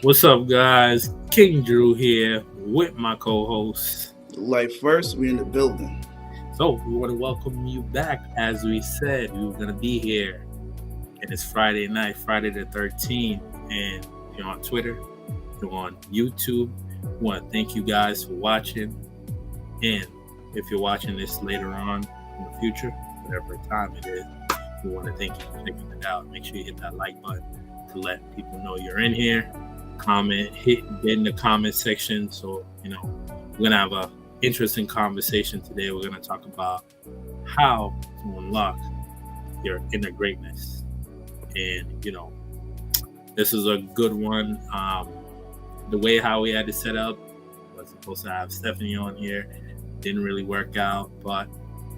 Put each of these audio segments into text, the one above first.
What's up, guys? King Drew here with my co-host. Life first, we in the building. So we want to welcome you back. As we said, we were gonna be here, and it's Friday night, Friday the 13th, and you're on Twitter, you're on YouTube. We want to thank you guys for watching, and if you're watching this later on in the future, whatever time it is, we want to thank you for checking it out. Make sure you hit that like button to let people know you're in here. Comment, get in the comment section. So, we're gonna have a interesting conversation today. We're gonna talk about how to unlock your inner greatness. And this is a good one. The way how we had it set up was supposed to have Stephanie on here. Didn't really work out, but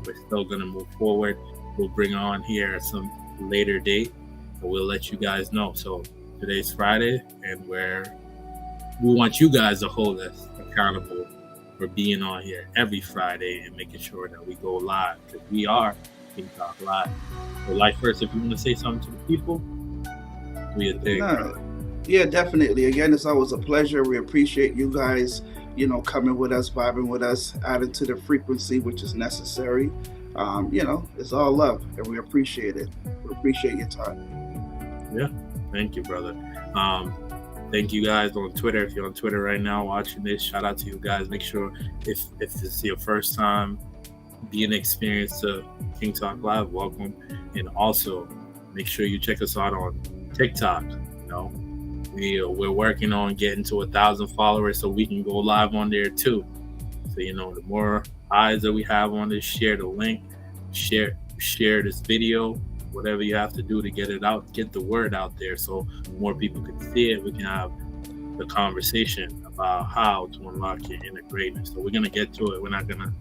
we're still gonna move forward. We'll bring her on here at some later date, but we'll let you guys know. So today's Friday, and we want you guys to hold us accountable for being on here every Friday and making sure that we go live, because we are King Talk Live. So, like, first, if you want to say something to the people, do your thing. Yeah, definitely. Again, it's always a pleasure. We appreciate you guys, coming with us, vibing with us, adding to the frequency, which is necessary. It's all love, and we appreciate it. We appreciate your time. Yeah. Thank you, brother. Thank you guys on Twitter. If you're on Twitter right now watching this, shout out to you guys. Make sure if this is your first time being experienced to King Talk Live, welcome. And also make sure you check us out on TikTok. We're working on getting to 1,000 followers so we can go live on there too. So the more eyes that we have on this, share the link, share this video. Whatever you have to do to get it out, get the word out there so more people can see it. We can have the conversation about how to unlock your inner greatness. So we're going to get to it. We're not going to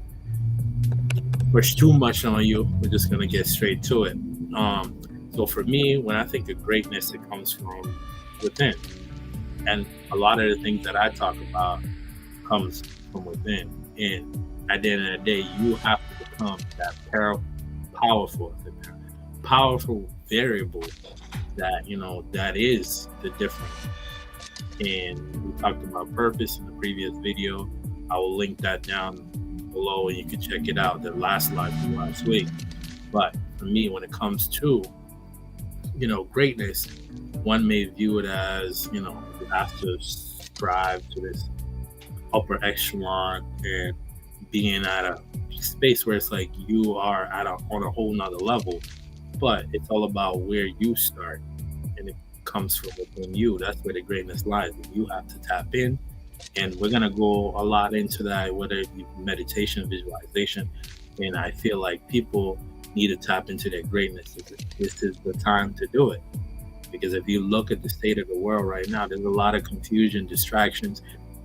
push too much on you. We're just going to get straight to it. So for me, when I think of greatness, it comes from within. And a lot of the things that I talk about comes from within. And at the end of the day, you have to become that powerful variable that is the difference. And we talked about purpose in the previous video. I will link that down below and you can check it out, the last live from last week. But for me, when it comes to greatness, one may view it as you have to strive to this upper echelon and being at a space where it's like you are on a whole nother level. But it's all about where you start, and it comes from within you. That's where the greatness lies. You have to tap in, and we're gonna go a lot into that, whether it be meditation, visualization. And I feel like people need to tap into their greatness. This is the time to do it, because if you look at the state of the world right now, there's a lot of confusion, distractions,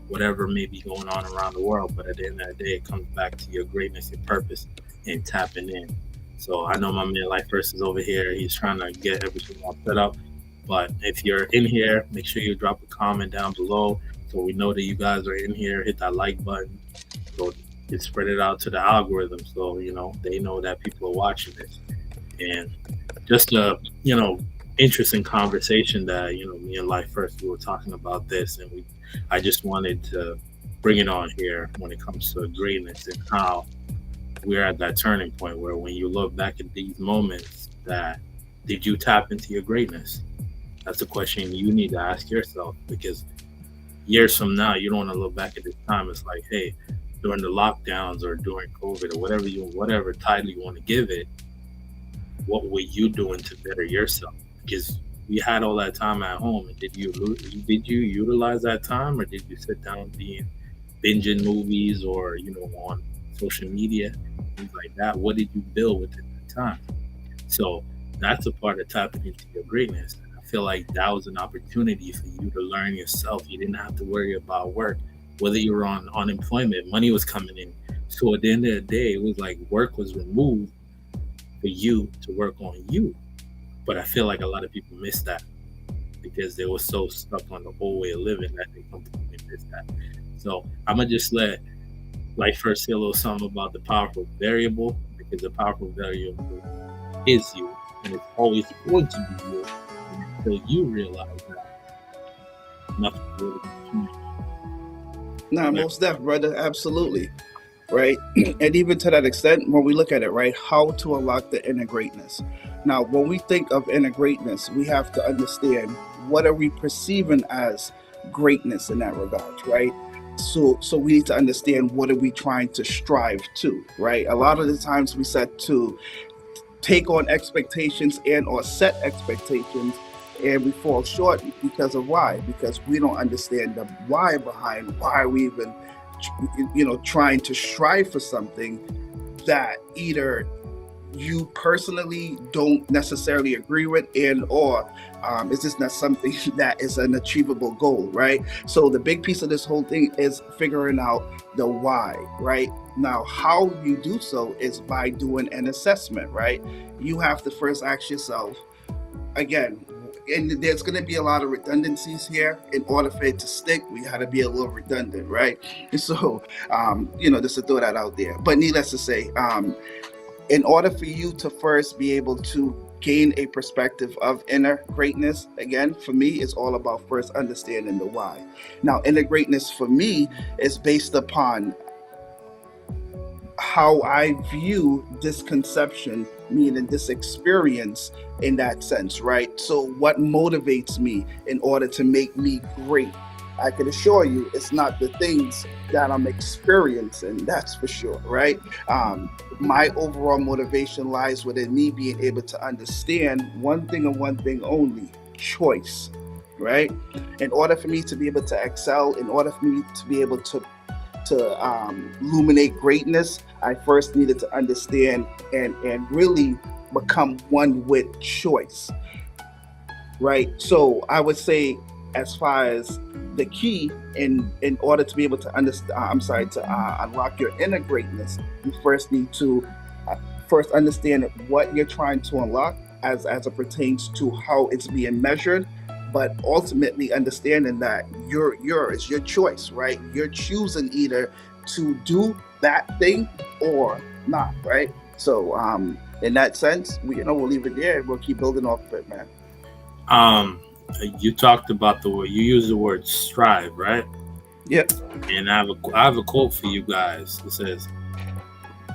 whatever may be going on around the world. But at the end of the day, it comes back to your greatness, your purpose, and tapping in. So I know my man Life First is over here. He's trying to get everything all set up. But if you're in here, make sure you drop a comment down below so we know that you guys are in here. Hit that like button so it spread it out to the algorithm so they know that people are watching this. And just a interesting conversation that me and Life First, we were talking about this, and I just wanted to bring it on here when it comes to greatness and how we're at that turning point where when you look back at these moments, that did you tap into your greatness? That's a question you need to ask yourself, because years from now, you don't want to look back at this time. It's like, hey, during the lockdowns or during COVID or whatever title you want to give it, what were you doing to better yourself? Because we had all that time at home, and did you utilize that time, or did you sit down binging movies or on social media, things like that? What did you build within that time? So that's a part of tapping into your greatness. I feel like that was an opportunity for you to learn yourself. You didn't have to worry about work, whether you were on unemployment, money was coming in. So at the end of the day, it was like work was removed for you to work on you. But I feel like a lot of people miss that because they were so stuck on the old way of living that they completely missed that. So I'm gonna just let Life First say a little something about the powerful variable, because the powerful variable is you, and it's always going to be you until you realize that nothing really can change. Nah, most def, brother. Absolutely. Right. And even to that extent, when we look at it, right, how to unlock the inner greatness. Now, when we think of inner greatness, we have to understand what are we perceiving as greatness in that regard, right? So we need to understand what are we trying to strive to, right? A lot of the times we set to take on expectations and or set expectations, and we fall short because of why, because we don't understand the why behind why we even trying to strive for something that either you personally don't necessarily agree with, and or is this not something that is an achievable goal, right? So the big piece of this whole thing is figuring out the why, right? Now how you do so is by doing an assessment, right? You have to first ask yourself, again, and there's going to be a lot of redundancies here. In order for it to stick, we got to be a little redundant, right? So just to throw that out there, but needless to say, in order for you to first be able to gain a perspective of inner greatness, again, for me, it's all about first understanding the why. Now, inner greatness for me is based upon how I view this conception, meaning this experience in that sense, right? So, what motivates me in order to make me great? I can assure you it's not the things that I'm experiencing, that's for sure, right? My overall motivation lies within me being able to understand one thing and one thing only: choice, right? In order for me to be able to excel, in order for me to be able to illuminate greatness, I first needed to understand and really become one with choice, right? So I would say, as far as the key in order to be able to understand, I'm sorry, to unlock your inner greatness, you first need to uh, first understand what you're trying to unlock as it pertains to how it's being measured, but ultimately understanding that it's your choice, right? You're choosing either to do that thing or not, right? So in that sense, we'll leave it there. We'll keep building off of it, man. Um, you talked about the word, you used the word strive, right? Yep. And I have a quote for you guys. It says,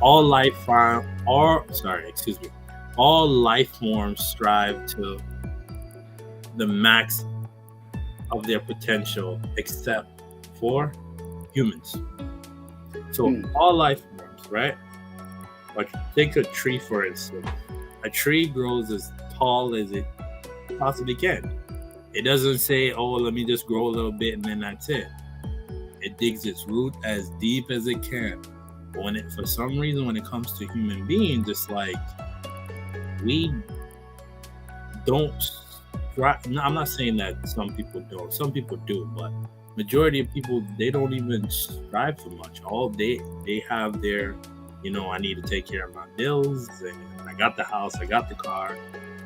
"All life form, or sorry, excuse me, all life forms strive to the max of their potential, except for humans." So Mm. all life forms, right? Like take a tree for instance. A tree grows as tall as it possibly can. It doesn't say, "Oh, let me just grow a little bit and then that's it." It digs its root as deep as it can. But for some reason, when it comes to human beings, it's like we don't strive. No, I'm not saying that some people don't. Some people do, but majority of people, they don't even strive for much. All they have their, I need to take care of my bills, and I got the house, I got the car,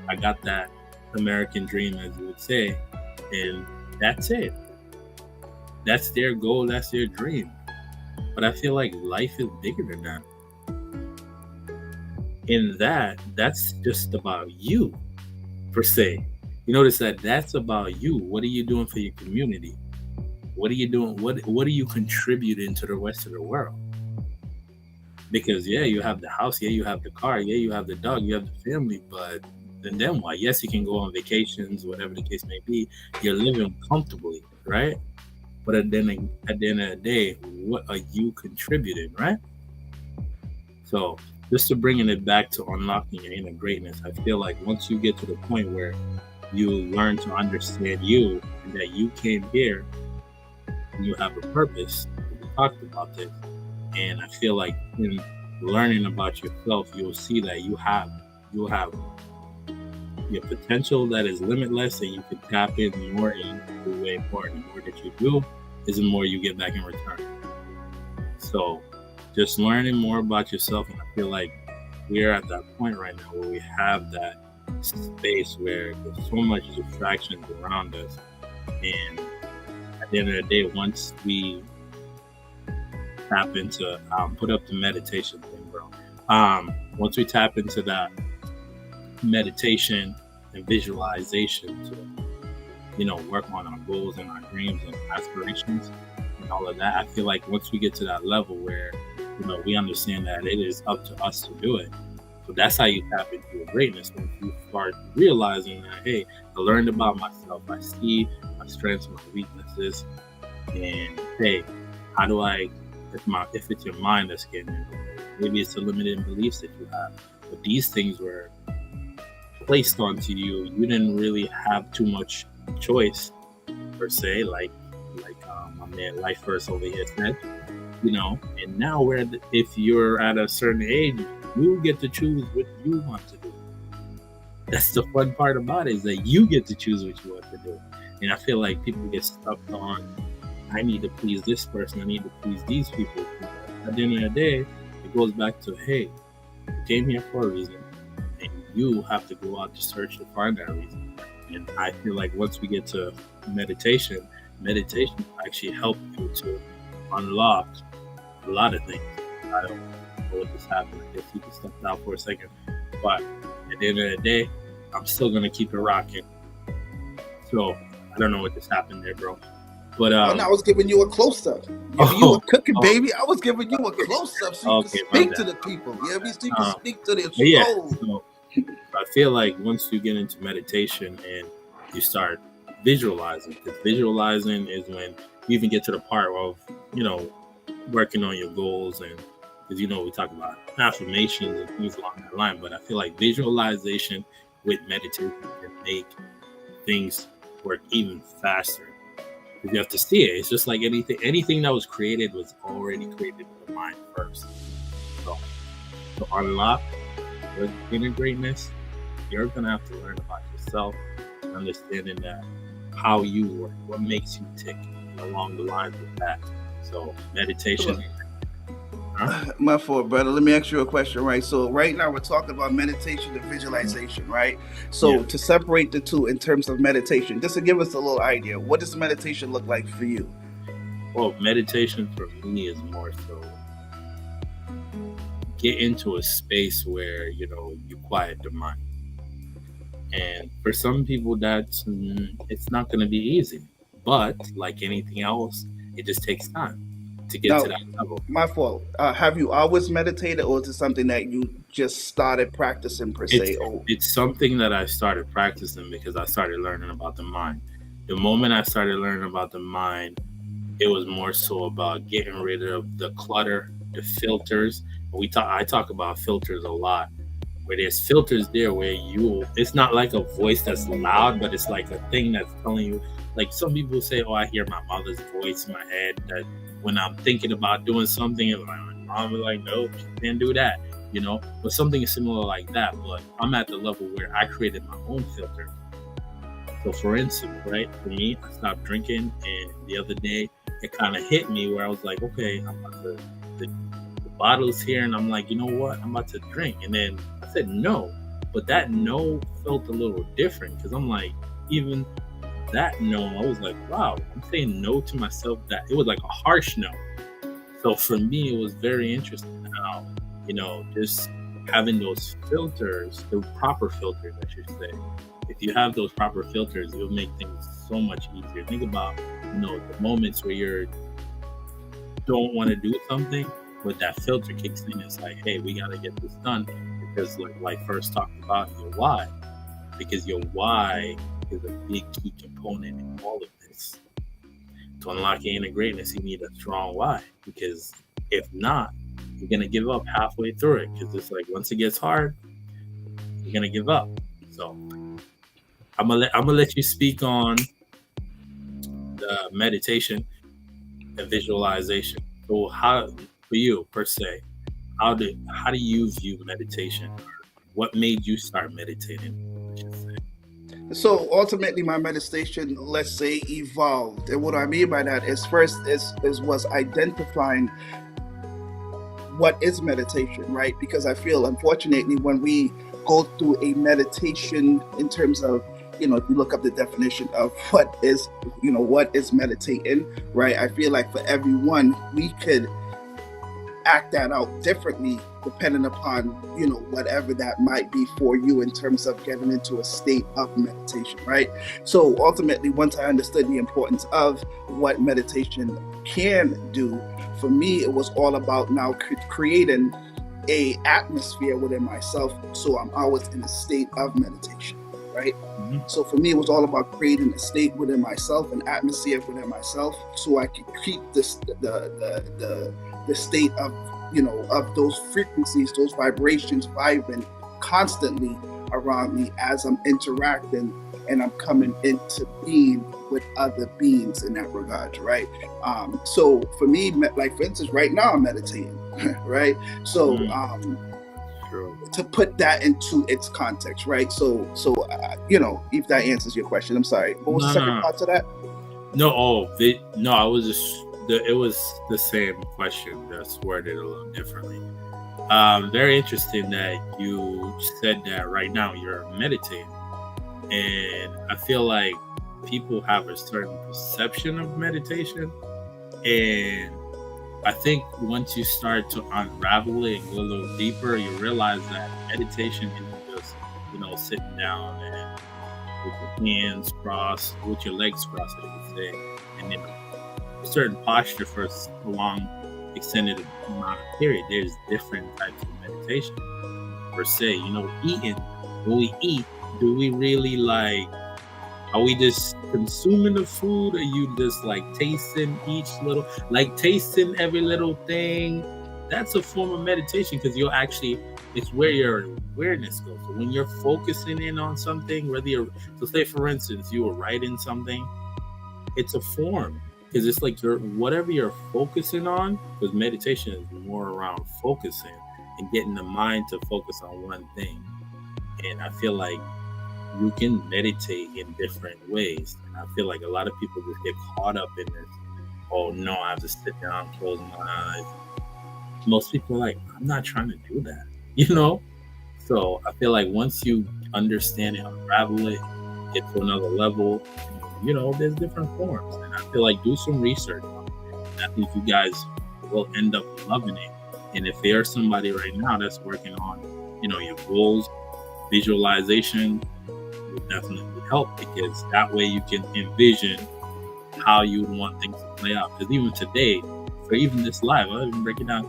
I got that American dream, as you would say, and that's it. That's their goal, that's their dream. But I feel like life is bigger than that. In that's just about you, per se. You notice that that's about you. What are you doing for your community? What are you doing? What are you contributing to the rest of the world? Because yeah, you have the house, yeah, you have the car, yeah, you have the dog, you have the family, but then what? Yes, you can go on vacations, whatever the case may be. You're living comfortably, right? But at the end of the day, what are you contributing, right? So just to bringing it back to unlocking your inner greatness, I feel like once you get to the point where you learn to understand you and that you came here and you have a purpose, we talked about this, and I feel like in learning about yourself, you'll see that you'll have your potential that is limitless, and you can tap in more in the way more. And the more that you do, is the more you get back in return. So just learning more about yourself, and I feel like we're at that point right now where we have that space where there's so much distractions around us, and at the end of the day, once we tap into put up the meditation thing, bro. Once we tap into that meditation and visualization, work on our goals and our dreams and aspirations and all of that. I feel like once we get to that level where, we understand that it is up to us to do it. So that's how you tap into your greatness. When you start realizing that, hey, I learned about myself. I see my strengths, my weaknesses, and hey, how do I, if it's your mind that's getting in the way, maybe it's the limited beliefs that you have. But these things were placed onto you. You didn't really have too much choice per se, like my man Life First over here said, and now if you're at a certain age, you get to choose what you want to do. That's the fun part about it, is that you get to choose what you want to do. And I feel like people get stuck on, I need to please this person, I need to please these people. At the end of the day, it goes back to, hey, you came here for a reason, and you have to go out to search to find that reason. And I feel like once we get to meditation actually helps you to unlock a lot of things. I don't know what just happened. I guess you can step out for a second. But at the end of the day, I'm still going to keep it rocking. So I don't know what just happened there, bro. But I was giving you a close-up. You were cooking, baby. I was giving you a close-up so you can speak to the people. So you can speak to their soul. Yeah, so I feel like once you get into meditation and you start visualizing, because visualizing is when you even get to the part of, working on your goals, and because we talk about affirmations and things along that line, but I feel like visualization with meditation can make things work even faster, because you have to see it. It's just like anything that was created was already created in the mind first. So to unlock your inner greatness, you're gonna have to learn about yourself, understanding that how you work, what makes you tick, along the lines of that. So meditation. My fault, brother. Let me ask you a question, right? So right now we're talking about meditation and visualization, right? So to separate the two in terms of meditation, just to give us a little idea, what does meditation look like for you? Well, meditation for me is more so get into a space where, you quiet the mind. And for some people, it's not going to be easy. But like anything else, it just takes time to get to that level. My fault. Have you always meditated, or is it something that you just started practicing per se? It's something that I started practicing because I started learning about the mind. The moment I started learning about the mind, it was more so about getting rid of the clutter, the filters. I talk about filters a lot, where there's filters there where it's not like a voice that's loud, but it's like a thing that's telling you, like some people say, oh, I hear my mother's voice in my head that when I'm thinking about doing something, and my mom is like, no, you can't do that, but something similar like that. But I'm at the level where I created my own filter. So for instance, right, for me, I stopped drinking, and the other day it kind of hit me where I was like, okay, I'm about to, the bottle's here, and I'm like, you know what, I'm about to drink. And then I said no, but that no felt a little different, because I'm like, even that no, I was like, wow, I'm saying no to myself. That it was like a harsh no. So for me, it was very interesting how, just having those filters, the proper filters, I should say. If you have those proper filters, it will make things so much easier. Think about, the moments where you don't want to do something, but that filter kicks in. It's like, hey, we got to get this done, because like First talked about your why, because your why is a big key component in all of this. To unlock your inner greatness, you need a strong why, because if not, you're gonna give up halfway through it, because it's like once it gets hard, you're gonna give up. So I'm gonna let you speak on the meditation and visualization. So how, for you per se, how do you view meditation? What made you start meditating, I should say? So ultimately, my meditation, let's say, evolved, and what I mean by that is first was identifying what is meditation, right? Because I feel, unfortunately, when we go through a meditation in terms of, if you look up the definition of what is meditating, right? I feel like for everyone, we could act that out differently depending upon, whatever that might be for you in terms of getting into a state of meditation, right? So ultimately, once I understood the importance of what meditation can do, for me, it was all about now creating a atmosphere within myself, so I'm always in a state of meditation, right? Mhm. So for me, it was all about creating a state within myself, an atmosphere within myself, so I could keep this the state of, of those frequencies, those vibrations vibing constantly around me as I'm interacting and I'm coming into being with other beings in that regard, right? So for me, like for instance, right now I'm meditating, right? So Mm, true. to put that into its context, right? So if that answers your question, I'm sorry. What was the No, second no, part to that? no. No. I was just it was the same question, just worded a little differently. Very interesting that you said that right now you're meditating, and I feel like people have a certain perception of meditation, and I think once you start to unravel it and go a little deeper, you realize that meditation isn't just sitting down and with your hands crossed, with your legs crossed, I should say, and then a certain posture for a long, extended amount of period. There's different types of meditation per se. Eating. When we eat, do we really like? Are we just consuming the food? Are you just like tasting each little, like tasting every little thing? That's a form of meditation because you'll actually, it's where your awareness goes. So when you're focusing in on something, whether you're, so say for instance, you were writing something, it's a form because it's like whatever you're focusing on, because meditation is more around focusing and getting the mind to focus on one thing. And I feel like you can meditate in different ways. And I feel like a lot of people just get caught up in this. Oh no, I have to sit down, close my eyes. Most people are like, I'm not trying to do that, you know? So I feel like once you understand it, unravel it, get to another level, there's different forms. And I feel like do some research on it. And I think you guys will end up loving it. And if there's somebody right now that's working on, your goals, visualization, will definitely help because that way you can envision how you would want things to play out. Because even today, for even this live, I'll even break it down.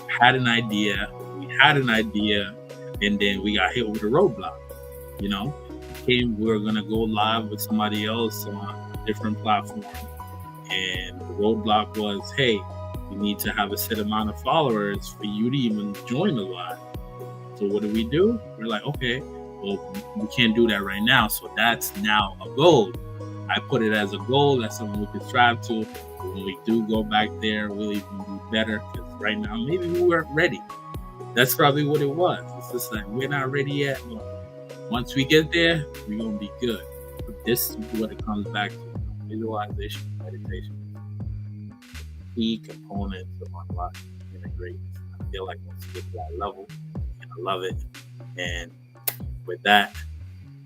We had an idea, and then we got hit with a roadblock. We were gonna go live with somebody else on a different platform, and the roadblock was, hey, you need to have a set amount of followers for you to even join the live. So what do? We're like, okay, well, we can't do that right now. So that's now a goal. I put it as a goal. That's something we can strive to. When we do go back there, we'll even do better. Because right now, maybe we weren't ready. That's probably what it was. It's just like, we're not ready yet. But once we get there, we're going to be good. But this is what it comes back to. Visualization, meditation. Key components of unlocking inner greatness. I feel like once you get to that level, you're going to love it. And with that,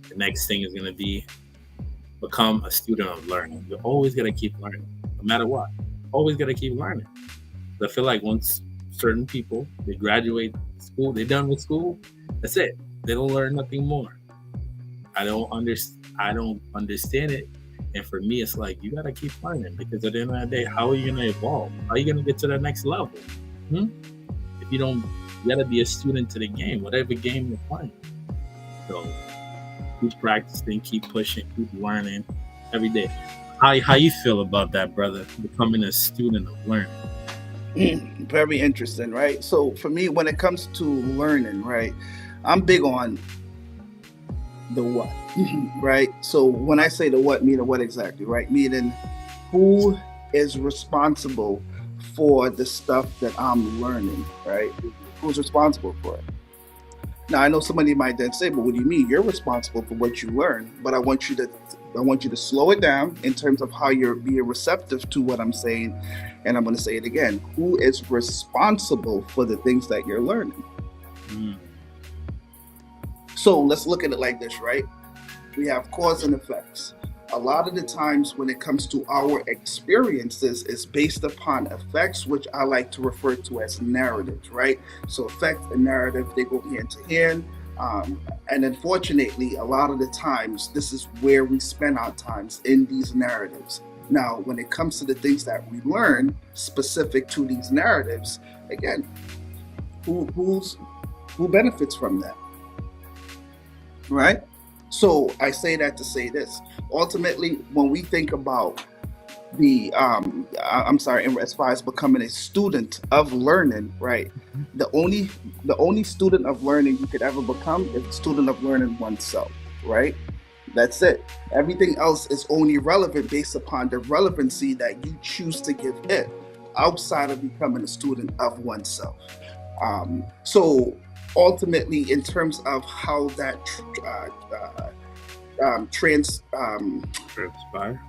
the next thing is going to be become a student of learning. You're always going to keep learning, no matter what. Always going to keep learning. I feel like once certain people, they graduate school, they're done with school, that's it. They don't learn nothing more. I don't understand it. And for me, it's like, you got to keep learning because at the end of the day, how are you going to evolve? How are you going to get to the next level? If you don't, you got to be a student to the game, whatever game you're playing. So keep practicing, keep pushing, keep learning every day. How you feel about that, brother? Becoming a student of learning. Very interesting, right? So for me, when it comes to learning, right, I'm big on the what, right? So when I say the what, meaning what exactly, right? Meaning who is responsible for the stuff that I'm learning, right? Who's responsible for it? Now I know somebody might then say, "But what do you mean? You're responsible for what you learn." But I want you to slow it down in terms of how you're being receptive to what I'm saying, and I'm going to say it again: who is responsible for the things that you're learning? Mm. So let's look at it like this, right? We have cause and effects. a lot of the times when it comes to our experiences, it's based upon effects, which I like to refer to as narratives, right? So effect and narrative, they go hand to hand. And unfortunately, a lot of the times, this is where we spend our times in these narratives. Now, when it comes to the things that we learn specific to these narratives, again, who benefits from that, right? So I say that to say this. Ultimately, when we think about I'm sorry, as far as becoming a student of learning, right? The only the only student of learning you could ever become is a student of learning oneself, right? That's it. Everything else is only relevant based upon the relevancy that you choose to give it outside of becoming a student of oneself. So ultimately, in terms of how that trans Transpire.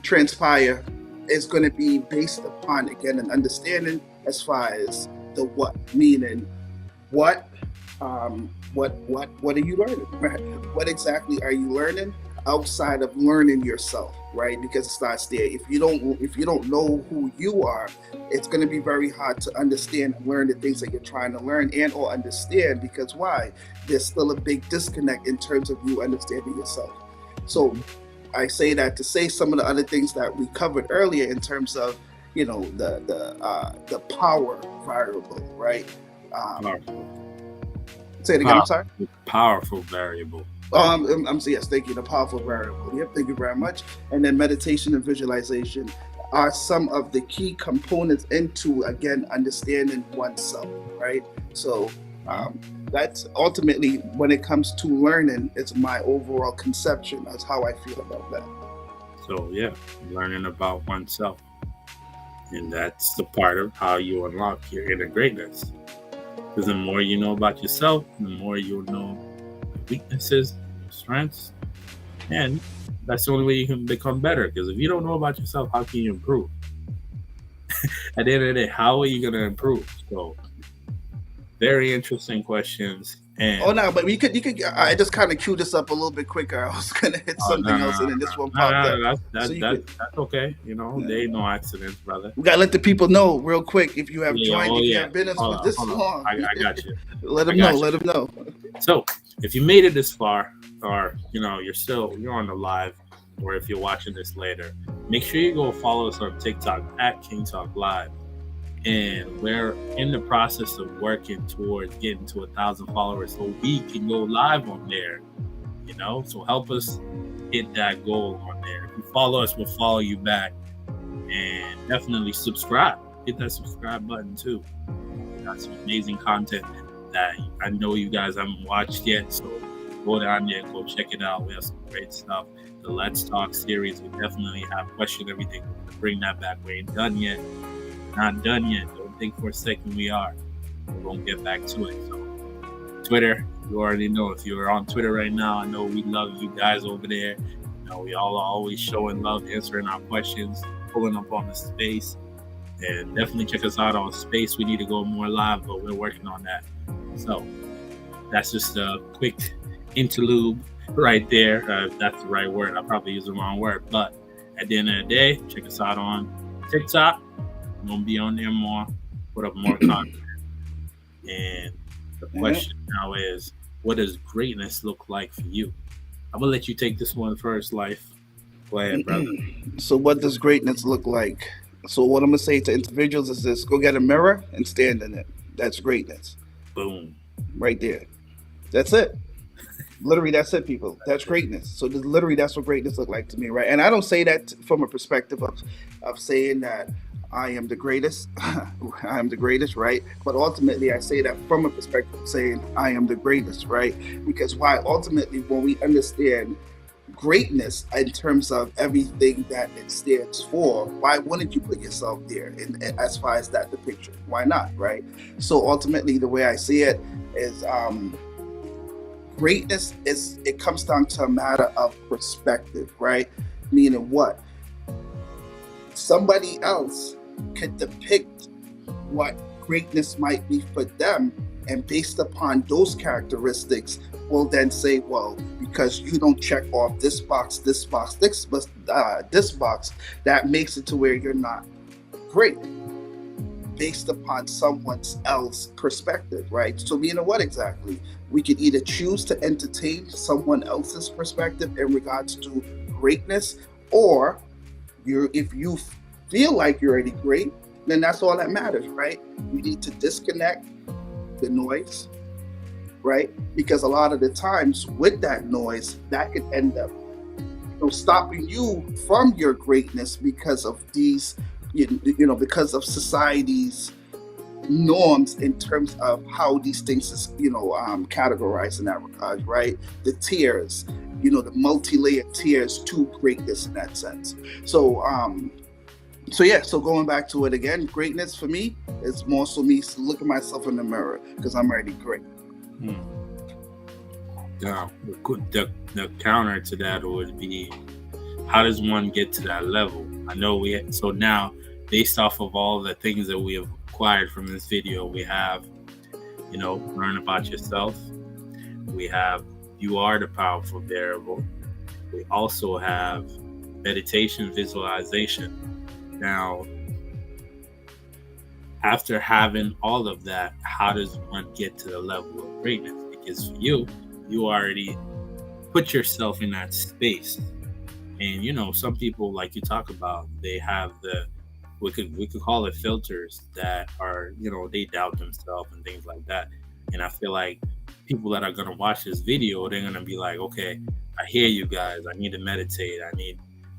transpire is going to be based upon again an understanding as far as the what, meaning what what are you learning, right? What exactly are you learning outside of learning yourself, right? Because it starts there. If you don't know who you are, it's going to be very hard to understand and learn the things that you're trying to learn and or understand, because why? There's still a big disconnect in terms of you understanding yourself. So I say that to say some of the other things that we covered earlier in terms of the power variable, right? Um, Powerful. Say it again. I'm sorry. Powerful variable. I'm so yes, thank you. The powerful variable. Yep, thank you very much. And then meditation and visualization are some of the key components into again understanding oneself, right? So um, that's ultimately when it comes to learning, it's my overall conception as how I feel about that. So yeah, learning about oneself, and that's the part of how you unlock your inner greatness. Because the more you know about yourself, the more you'll know your weaknesses, your strengths, and that's the only way you can become better. Because if you don't know about yourself, how can you improve? At the end of the day, how are you going to improve? So, very interesting questions. Oh And no, but you could. I just kind of queued this up a little bit quicker. I was gonna hit oh no, something no, else, and no, then this one no, popped no, up. no, So you could. that's okay. You know, Yeah. there ain't no accidents, brother. We gotta let the people know real quick if you have Yeah, joined, oh if you yeah. have been us for this Hold on. long. I got you. Let I them know. got you. Let them know. So, if you made it this far, or you're on the live, or if you're watching this later, make sure you go follow us on TikTok at King Talk Live. And we're in the process of working towards getting to 1,000 followers, so we can go live on there. So help us hit that goal on there. If you follow us, we'll follow you back, and definitely subscribe. Hit that subscribe button too. We got some amazing content that I know you guys haven't watched yet, so go down there, go check it out. We have some great stuff. The Let's Talk series, we definitely have Question Everything. We're gonna bring that back. We ain't done yet. Not done yet. Don't think for a second we are. We're gonna get back to it. So Twitter, you already know. If you're on Twitter right now, I know we love you guys over there. We all are always showing love, answering our questions, pulling up on the space. And definitely check us out on Space. We need to go more live, but we're working on that. So that's just a quick interlude right there. If that's the right word. I probably used the wrong word. But at the end of the day, check us out on TikTok. We're going to be on there more, put up more content. And the Yeah. question now is, what does greatness look like for you? I'm going to let you take this one first, Life. Go ahead, brother. So what does greatness look like? So what I'm gonna say to individuals is this: go get a mirror and stand in it. That's greatness, Boom. right there. That's it. Literally, that's it, people. That's greatness. So literally, that's what greatness look like to me, right? And I don't say that from a perspective of saying that I am the greatest. I am the greatest, right? But ultimately, I say that from a perspective of saying I am the greatest, right? Because why? Ultimately, when we understand greatness in terms of everything that it stands for, why wouldn't you put yourself there? And as far as that, the picture, why not, right? So ultimately, the way I see it is. Greatness is, it comes down to a matter of perspective, right? Meaning what? Somebody else could depict what greatness might be for them And based upon those characteristics, we'll then say, well, because you don't check off this box, that makes it to where you're not great based upon someone else's perspective, right? So, meaning what exactly? We could either choose to entertain someone else's perspective in regards to greatness, or if you feel like you're already great, then that's all that matters, right? You need to disconnect the noise, right? Because a lot of the times with that noise, that could end up stopping you from your greatness because of these, because of society's norms in terms of how these things is, categorized in that regard, right? The tiers, the multi-layered tiers to greatness in that sense. So yeah, so going back to it again, greatness for me is more so me looking myself in the mirror because I'm already great. Hmm. The counter to that would be, how does one get to that level? I know so now, based off of all the things that we have acquired from this video, we have, learn about yourself. We have, you are the powerful variable. We also have meditation, visualization. Now, after having all of that, how does one get to the level of greatness? Because for you already put yourself in that space. And some people, like you talk about, they have we could call it filters that are, they doubt themselves and things like that. And I feel like people that are going to watch this video, they're going to be like, okay, I hear you guys. I need to meditate.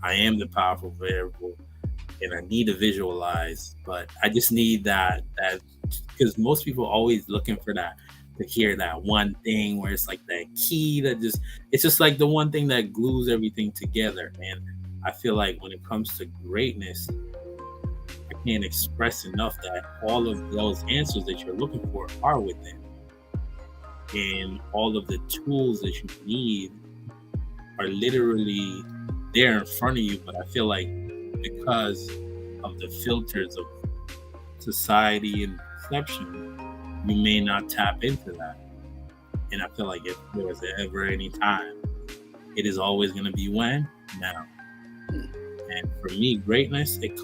I am the powerful variable, and I need to visualize, but I just need that because most people are always looking for that, to hear that one thing where it's like that key that it's just like the one thing that glues everything together. And I feel like when it comes to greatness, I can't express enough that all of those answers that you're looking for are within, and all of the tools that you need are literally there in front of you. But I feel like because of the filters of society and perception, you may not tap into that. And I feel like if there was ever any time, it is always going to be when? Now. And for me, greatness, it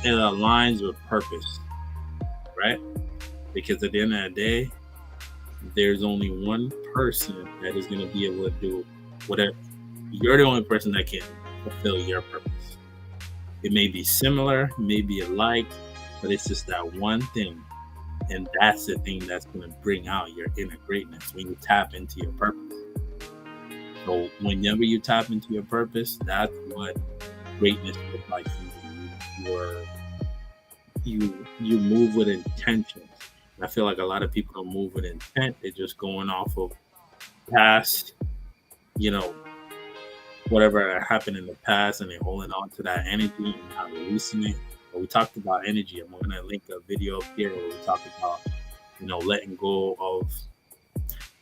aligns with purpose, right? Because at the end of the day, there's only one person that is going to be able to do whatever. You're the only person that can fulfill your purpose. It may be similar, may be alike, but it's just that one thing. And that's the thing that's going to bring out your inner greatness when you tap into your purpose. So whenever you tap into your purpose, that's what greatness looks like for you. You move with intention. And I feel like a lot of people don't move with intent. They're just going off of past, whatever happened in the past, and they're holding on to that energy and not releasing it. But we talked about energy. I'm going to link a video up here where we talk about, letting go of,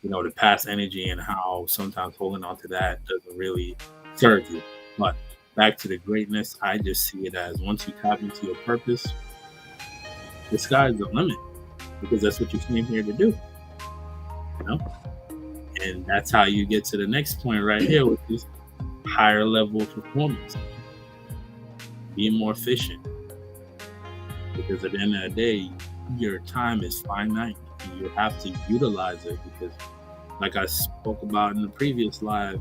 the past energy, and how sometimes holding on to that doesn't really serve you. But back to the greatness, I just see it as once you tap into your purpose, the sky's the limit, because that's what you came here to do. And that's how you get to the next point right here, which is higher level of performance, being more efficient. Because at the end of the day, your time is finite, and you have to utilize it. Because, like I spoke about in the previous live,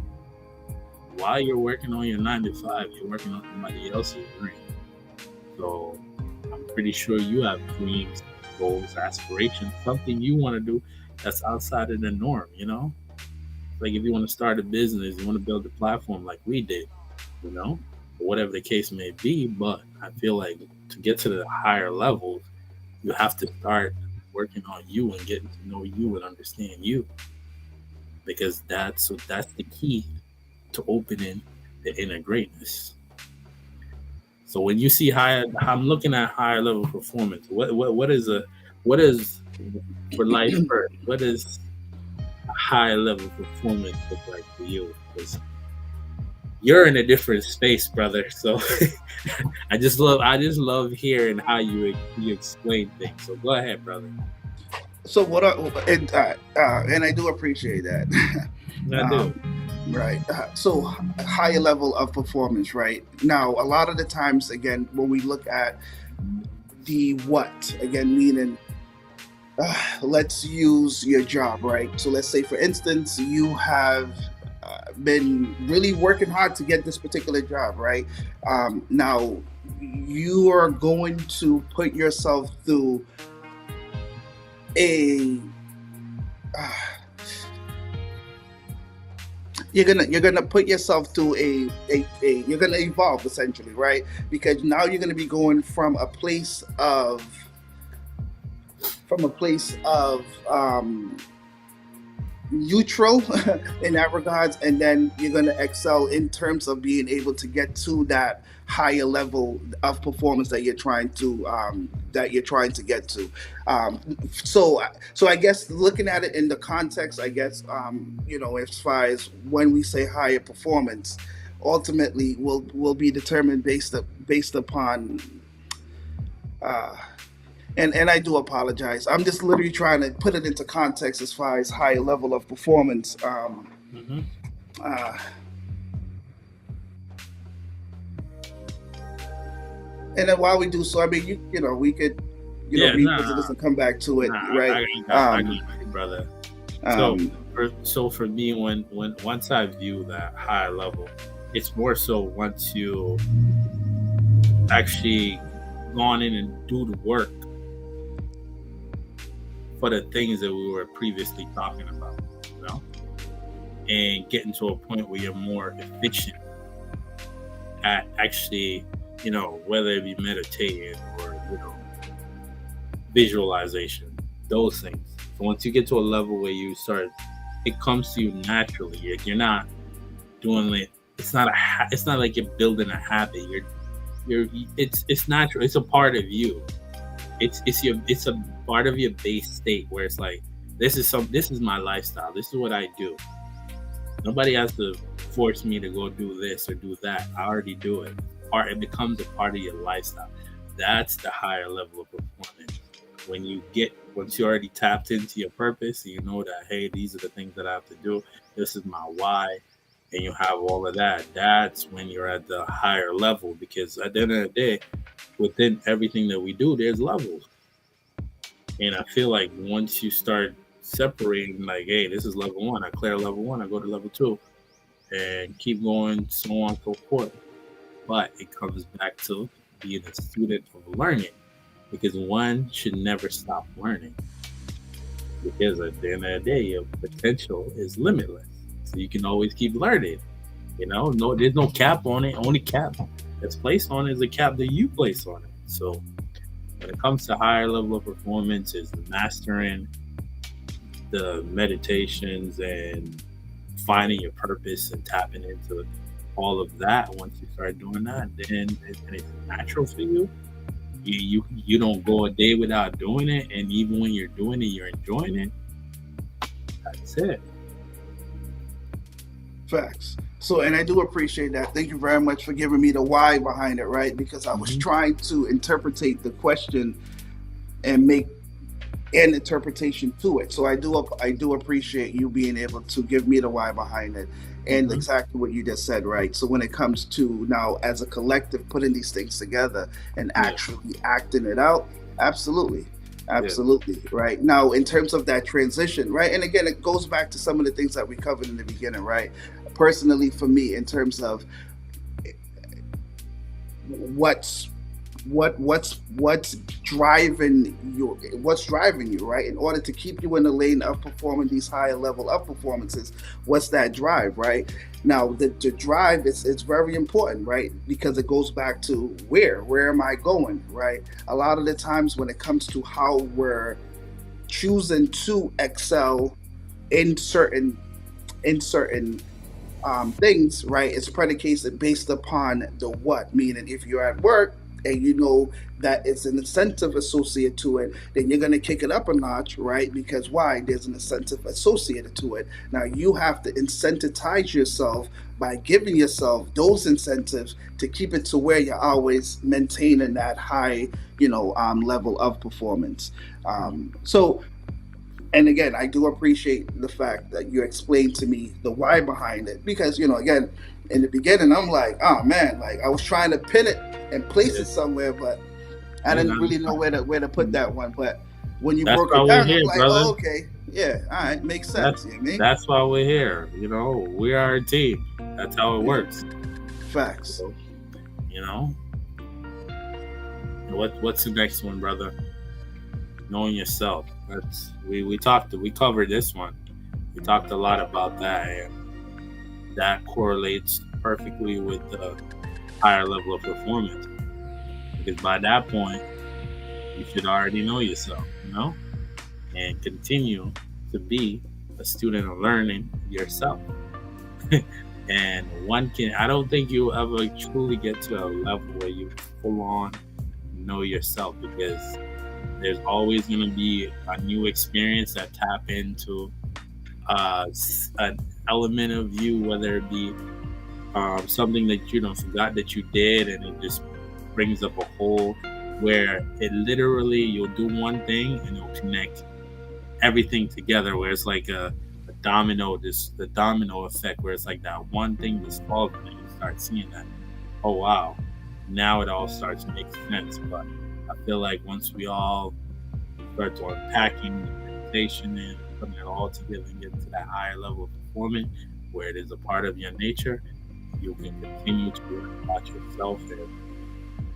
while you're working on your 9 to 5, you're working on somebody else's dream. So I'm pretty sure you have dreams, goals, aspirations, something you want to do that's outside of the norm. Like if you want to start a business, you want to build a platform like we did, whatever the case may be. But I feel like to get to the higher levels, you have to start working on you and getting to know you and understand you, because that's the key to opening the inner greatness. So when you see I'm looking at higher level performance. What is for life first? What is a high level performance look like for you? Because you're in a different space, brother. So I just love hearing how you explain things. So go ahead, brother. So what? And I do appreciate that. I do. um, right. So higher level of performance, right? Now, a lot of the times, again, when we look at the what, again, meaning let's use your job, right? So let's say, for instance, you have been really working hard to get this particular job, right? Now, you are going to put yourself through a uh, you're gonna put yourself through a you're gonna evolve essentially, right? Because now you're gonna be going from a place of neutral in that regards, and then you're going to excel in terms of being able to get to that higher level of performance that you're trying to get to. um, so I guess looking at it in the context, I guess, as far as when we say higher performance, ultimately will be determined based upon uh, and I do apologize. I'm just literally trying to put it into context as far as high level of performance. Hmm. Uh, and then while we do so, I mean, we could, Yeah, revisit nah, this and come back to it, nah. right? I got Um, you, brother. So um, for me, when once I view that higher level, it's more so once you actually gone in and do the work for the things that we were previously talking about, you know, and getting to a point where you're more efficient at actually, whether it be meditating or visualization, those things. So once you get to a level where you start, it comes to you naturally. You're not doing it. It's not like you're building a habit. You're. It's natural. It's a part of you. It's a part of your base state where it's like this is my lifestyle. This is what I do. Nobody has to force me to go do this or do that. I already do it. It becomes a part of your lifestyle. That's the higher level of performance. Once you already tapped into your purpose and you know that, hey, these are the things that I have to do. This is my why, and you have all of that. That's when you're at the higher level, because at the end of the day, within everything that we do, there's levels. And I feel like once you start separating, like, hey, this is level one, I clear level one, I go to level two, and keep going, so on and so forth. But it comes back to being a student of learning, because one should never stop learning. Because at the end of the day, your potential is limitless. So you can always keep learning. No, there's no cap on it. Only cap that's placed on it is the cap that you place on it. So when it comes to higher level of performance, is mastering the meditations and finding your purpose and tapping into all of that. Once you start doing that, then and it's natural for you. You don't go a day without doing it, and even when you're doing it, you're enjoying it. That's it. Facts. So, and I do appreciate that. Thank you very much for giving me the why behind it, right? Because I was Hmm. trying to interpretate the question and make an interpretation to it. So I do appreciate you being able to give me the why behind it, and Hmm. exactly what you just said, right? So when it comes to now as a collective putting these things together and Yeah, actually acting it out, absolutely. yeah. Absolutely, right? Now, in terms of that transition, right? And again, it goes back to some of the things that we covered in the beginning, right? Personally, for me, in terms of what's what's driving you, right, in order to keep you in the lane of performing these higher level of performances. What's that drive, right? Now, the drive is it's very important, right, because it goes back to where am I going, right? A lot of the times when it comes to how we're choosing to excel in certain things, right? It's predicated based upon the what. Meaning, if you're at work, and you know that it's an incentive associated to it, then you're going to kick it up a notch, right? Because why? There's an incentive associated to it. Now you have to incentivize yourself by giving yourself those incentives to keep it to where you're always maintaining that high, level of performance. So, and again, I do appreciate the fact that you explained to me the why behind it, because again, in the beginning, I'm like, oh man, like I was trying to pin it and place Yeah, it somewhere, but I yeah, no, didn't really know where to put that one. But when you that's broke why it we're down, I'm here, like, brother. oh, okay, yeah, all right, makes That's sense. You know what I mean? that's why we're here. We are a team. That's how it Yeah, works. facts. So, you know, what's the next one, brother? Knowing yourself. That's we covered this one. We talked a lot about that, and that correlates perfectly with the higher level of performance. Because by that point, you should already know yourself, and continue to be a student of learning yourself. And I don't think you'll ever truly get to a level where you full on know yourself, because there's always going to be a new experience that tap into an element of you, whether it be something that you don't forgot that you did, and it just brings up a whole where it literally you'll do one thing and it'll connect everything together, where it's like a domino, the domino effect, where it's like that one thing just falls and you start seeing that, oh wow, now it all starts to make sense. But I feel like once we all start to unpacking the meditation and putting it all together and get to that higher level of performance where it is a part of your nature, you can continue to learn about yourself.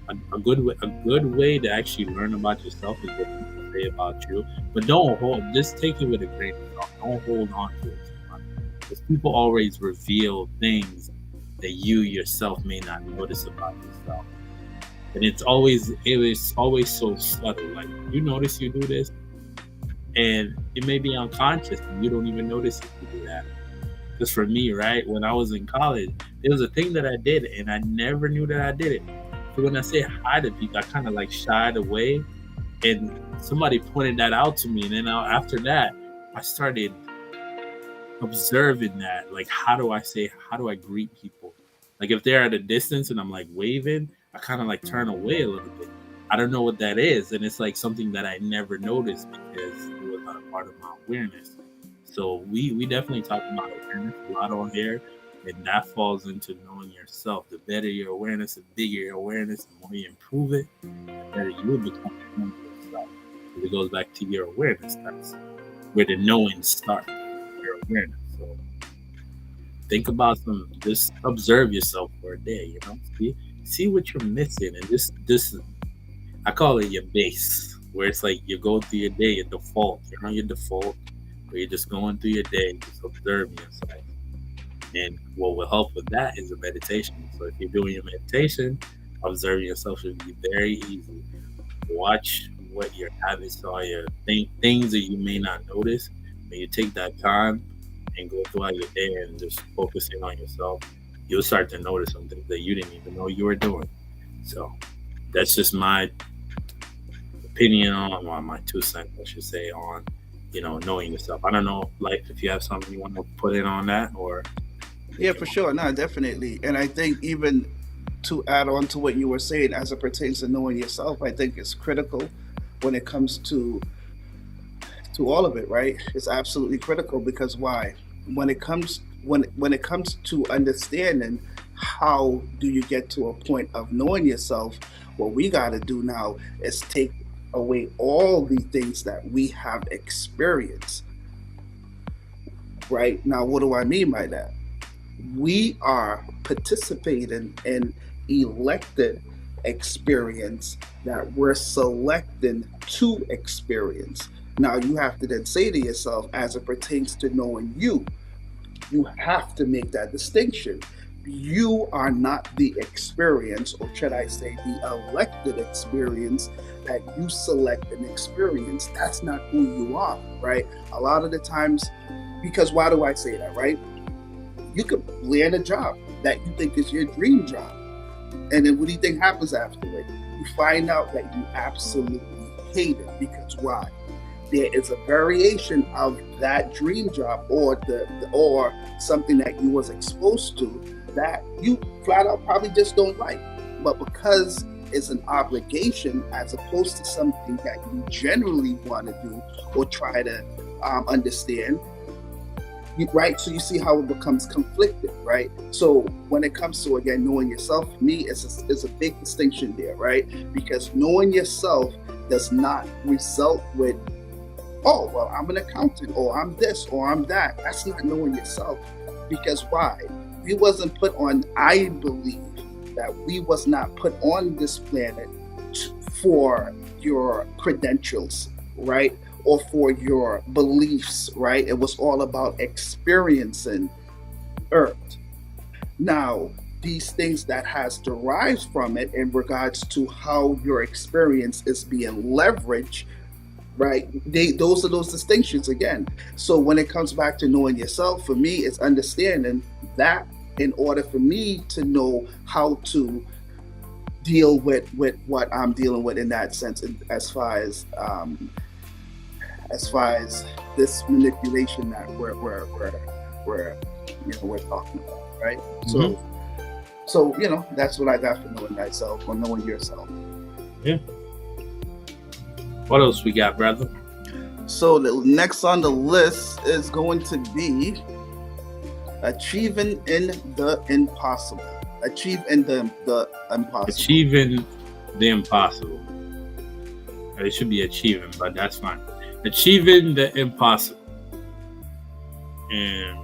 And a good way to actually learn about yourself is what people say about you. But just take it with a grain of salt. Don't hold on to it too much. Because people always reveal things that you yourself may not notice about yourself. And it was always so subtle. Like you notice you do this, and it may be unconscious, and you don't even notice if you do that. Because for me, right, when I was in college, there was a thing that I did, and I never knew that I did it. So when I say hi to people, I kind of like shied away, and somebody pointed that out to me, and then after that, I started observing that. Like, how do I greet people? Like, if they're at a distance and I'm like waving, I kind of like turn away a little bit. I don't know what that is, and it's like something that I never noticed because it was not a part of my awareness. So we definitely talk about awareness a lot on here, and that falls into knowing yourself. The better your awareness, the bigger your awareness, the more you improve it, the better you will become at knowing yourself. Because it goes back to your awareness. That's where the knowing starts. Your awareness. So think about just observe yourself for a day. See what you're missing, and this I call it your base, where it's like you go through your day, your default. You're on your default, where you're just going through your day, just observing yourself. And what will help with that is a meditation. So if you're doing your meditation, observing yourself should be very easy. Watch what your habits are, your things that you may not notice. When you take that time and go throughout your day and just focusing on yourself, you'll start to notice some things that you didn't even know you were doing. So that's just my opinion on, or my 2 cents, I should say, on knowing yourself. I don't know, like, if you have something you want to put in on that, or we Yeah, can. for sure. No, definitely. And I think even to add on to what you were saying as it pertains to knowing yourself, I think it's critical when it comes to all of it, right? It's absolutely critical because why? When it comes to understanding how do you get to a point of knowing yourself, what we got to do now is take away all the things that we have experienced, right? Now, what do I mean by that? We are participating in elected experience that we're selecting to experience. Now, you have to then say to yourself, as it pertains to knowing you have to make that distinction. You are not the experience, or should I say, the elected experience that you select and experience. That's not who you are, right? A lot of the times, because why do I say that, right? You could land a job that you think is your dream job. And then what do you think happens after it? You find out that you absolutely hate it because why? There is a variation of that dream job or something that you was exposed to that you flat out probably just don't like. But because it's an obligation as opposed to something that you generally want to do or try to understand, right? So you see how it becomes conflicted, right? So when it comes to again knowing yourself, for me, it's a big distinction there, right? Because knowing yourself does not result with, oh well, I'm an accountant or I'm this or I'm that. That's not knowing yourself. Because why? We wasn't put on, I believe that we was not put on this planet for your credentials, right? Or for your beliefs, right? It was all about experiencing Earth. Now, these things that has derived from it in regards to how your experience is being leveraged, right? Those are those distinctions again. So when it comes back to knowing yourself, for me, it's understanding that in order for me to know how to deal with what I'm dealing with in that sense, as far as this manipulation that we're we're talking about, right? Mm-hmm. So that's what I got for knowing thyself or knowing yourself. Yeah. What else we got, brother? So the next on the list is going to be achieving in the impossible. Achieve in the impossible. Achieving the impossible. It should be achieving, but that's fine. Achieving the impossible. And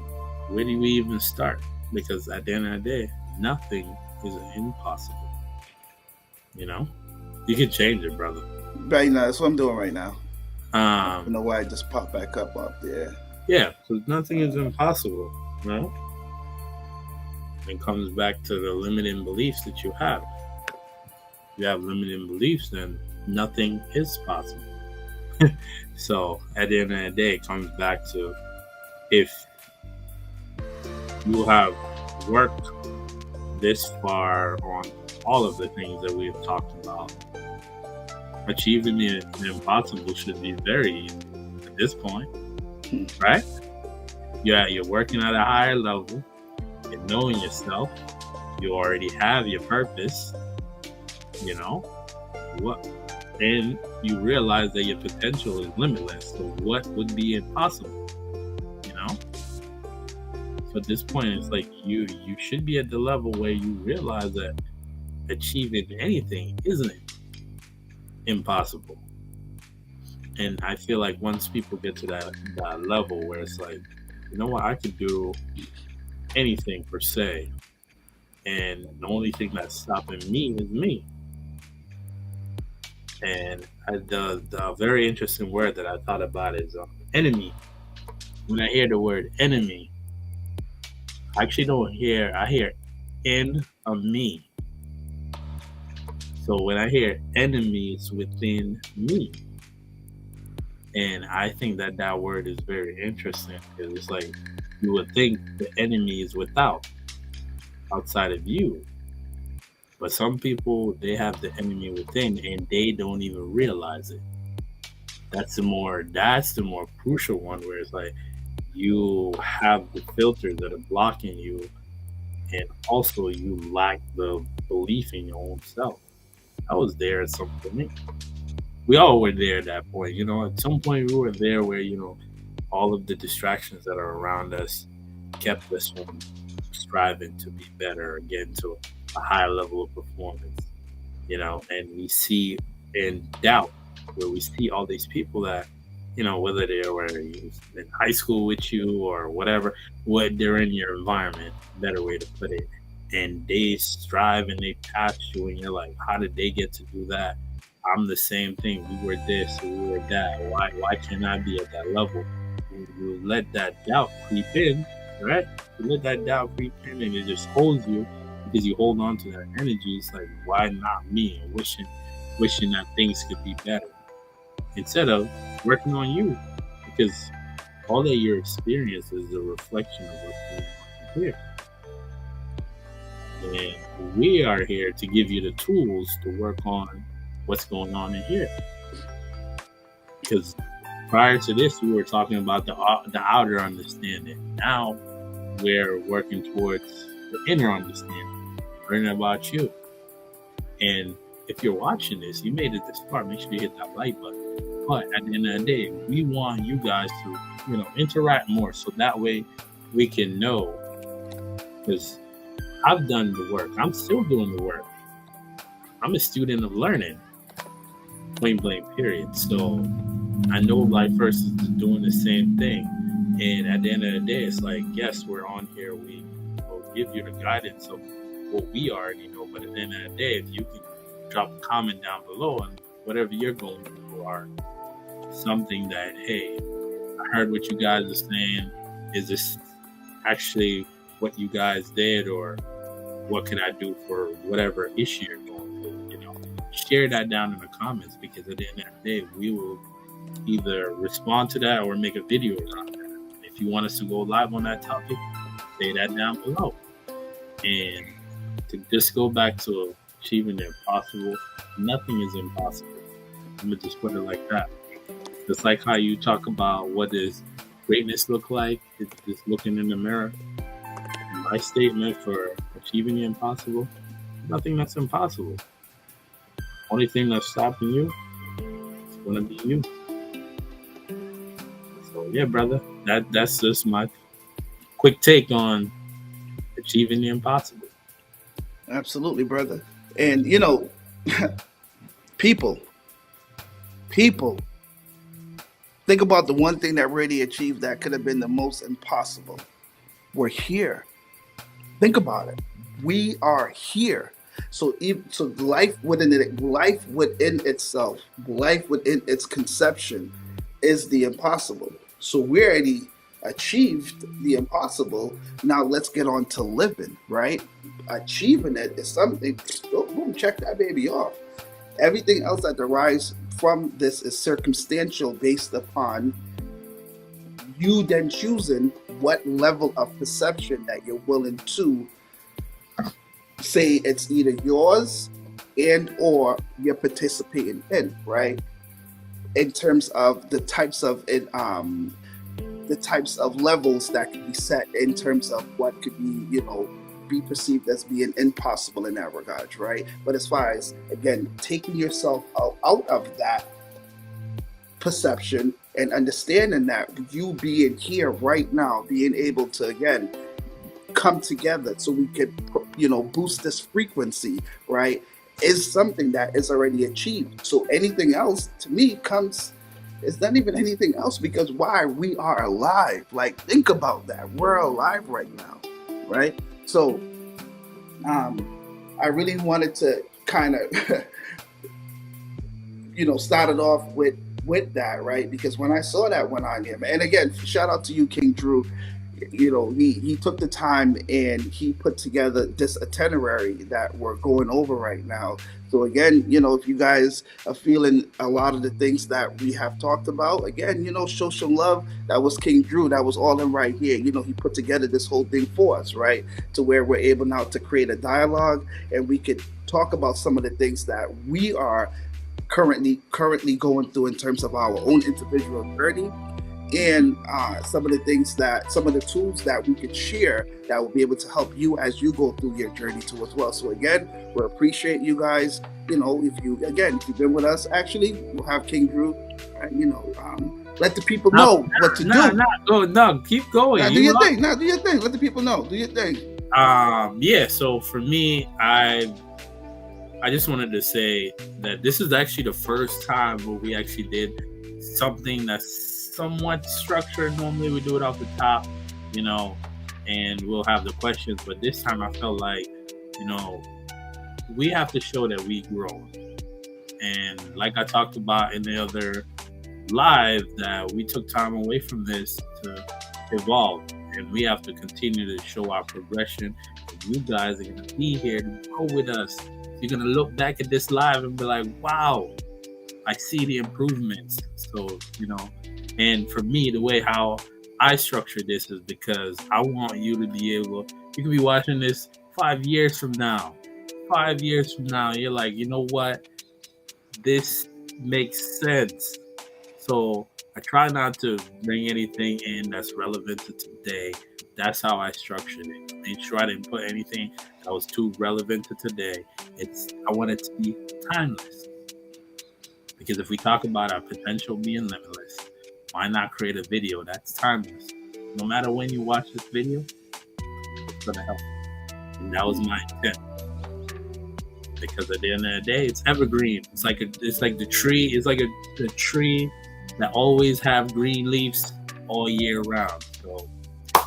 where do we even start? Because at the end of the day, nothing is impossible. You can change it, brother. Right now, that's what I'm doing right now. I don't Um, know why it just popped back up there. yeah, so nothing is impossible. It comes back to the limiting beliefs that you have. If you have limiting beliefs, then nothing is possible. So at the end of the day, it comes back to, if you have worked this far on all of the things that we've talked about, achieving the impossible should be very easy at this point, right? Yeah, you're working at a higher level, you're knowing yourself, you already have your purpose, what, and you realize that your potential is limitless. So what would be impossible? So at this point, it's like you should be at the level where you realize that achieving anything isn't impossible. And I feel like once people get to that level where it's like, you know what, I could do anything per se, and the only thing that's stopping me is me. And the very interesting word that I thought about is enemy. When I hear the word enemy, I actually don't hear, I hear in of me. So when I hear enemies within me, and I think that word is very interesting, because it's like you would think the enemy is outside of you. But some people, they have the enemy within and they don't even realize it. That's the more crucial one, where it's like you have the filters that are blocking you, and also you lack the belief in your own self. I was there at some point. We all were there at that point. At some point we were there where, all of the distractions that are around us kept us from striving to be better, again, to a higher level of performance. And we see in doubt, where we see all these people that, whether they were in high school with you or whatever, what they're in your environment, better way to put it, and they strive and they pass you, and you're like, how did they get to do that? I'm the same thing. We were this, we were that. Why can't I be at that level? You let that doubt creep in, right? You let that doubt creep in, and it just holds you, because you hold on to that energy. It's like, why not me? And wishing that things could be better, instead of working on you, because all that your experience is a reflection of what's going on here. And we are here to give you the tools to work on what's going on in here. Because prior to this, we were talking about the outer understanding. Now we're working towards the inner understanding, learning about you. And if you're watching this, you made it this far, make sure you hit that like button. But at the end of the day, we want you guys to, interact more so that way we can know. Because I've done the work. I'm still doing the work. I'm a student of learning. Point blank, period. So I know Life First is doing the same thing. And at the end of the day, it's like, yes, we're on here. We will give you the guidance of what we already know. But at the end of the day, if you can drop a comment down below and whatever you're going through or something that, hey, I heard what you guys are saying. Is this actually what you guys did, or what can I do for whatever issue you're going through? Share that down in the comments, because at the end of the day, we will either respond to that or make a video around that. If you want us to go live on that topic, say that down below. And to just go back to achieving the impossible, nothing is impossible. I'm gonna just put it like that. Just like how you talk about what does greatness look like, it's just looking in the mirror. My statement for achieving the impossible, nothing that's impossible. Only thing that's stopping you is gonna be you. So yeah, brother, that's just my quick take on achieving the impossible. Absolutely, brother. And people, people, think about the one thing that really achieved that could have been the most impossible. We're here. Think about it. We are here. So life within itself, life within its conception, is the impossible. So we already achieved the impossible. Now let's get on to living, right? Achieving it is something. Boom, check that baby off. Everything else that derives from this is circumstantial, based upon you then choosing what level of perception that you're willing to say it's either yours and or you're participating in, right? In terms of the types of levels that can be set in terms of what could be perceived as being impossible in that regard, right? But as far as, again, taking yourself out of that perception and understanding that you being here right now, being able to, again, come together so we could boost this frequency, right, is something that is already achieved. So anything else to me comes, it's not even anything else, because why? We are alive. Like, think about that. We're alive right now, right? So I really wanted to kind of start it off with that, right? Because when I saw that one on him, and again, shout out to you, King Drew. He took the time and he put together this itinerary that we're going over right now. So again, if you guys are feeling a lot of the things that we have talked about, again, show some love. That was King Drew. That was all him right here. He put together this whole thing for us, right? To where we're able now to create a dialogue, and we could talk about some of the things that we are currently going through in terms of our own individual journey, and some of the tools that we could share that will be able to help you as you go through your journey too as well. So again, we appreciate you guys. If you've been with us, actually, we'll have King Drew, let the people know what to do. No, keep going. Now do your thing. Now do your thing. Let the people know. Do your thing. Yeah. So for me, I just wanted to say that this is actually the first time where we actually did something that's somewhat structured. Normally we do it off the top, and we'll have the questions. But this time I felt like, we have to show that we grow. And like I talked about in the other live, that we took time away from this to evolve. And we have to continue to show our progression. And you guys are going to be here to grow with us. You're going to look back at this live and be like, wow, I see the improvements. So, and for me, the way how I structure this is because I want you to be able, you can be watching this 5 years from now, 5 years from now, you're like, you know what? This makes sense. So I try not to bring anything in that's relevant to today. That's how I structured it. Made sure I didn't put anything that was too relevant to today. I want it to be timeless. Because if we talk about our potential being limitless, why not create a video that's timeless? No matter when you watch this video, it's gonna help. And that was my intent. Because at the end of the day, it's evergreen. It's like the tree. It's like a tree that always have green leaves all year round. So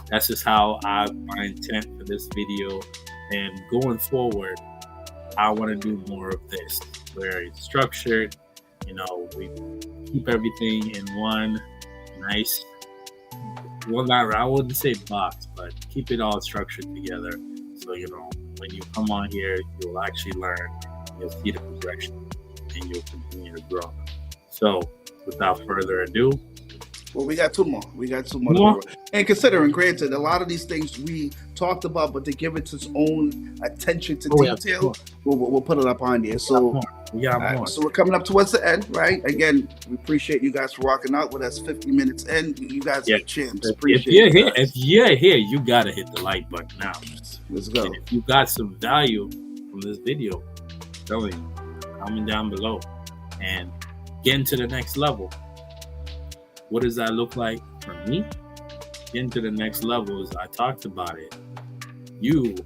that's just how my intent for this video. And going forward, I want to do more of this, where it's structured. We keep everything in one nice, well, not, I wouldn't say box, but keep it all structured together. So, when you come on here, you'll actually learn, you'll see the progression, and you'll continue to grow. So, without further ado, well, we got two more. And considering, granted, a lot of these things we talked about, but to give it its own attention to detail, we'll put it up on there. So, so we're coming up towards the end, right? Again, we appreciate you guys for rocking out with us. 50 minutes in, you guys are champs. Appreciate it. If you're here, you gotta hit the like button now. Let's go. And if you got some value from this video, tell me, comment down below, and getting to the next level. What does that look like for me? Getting to the next level is, I talked about it. You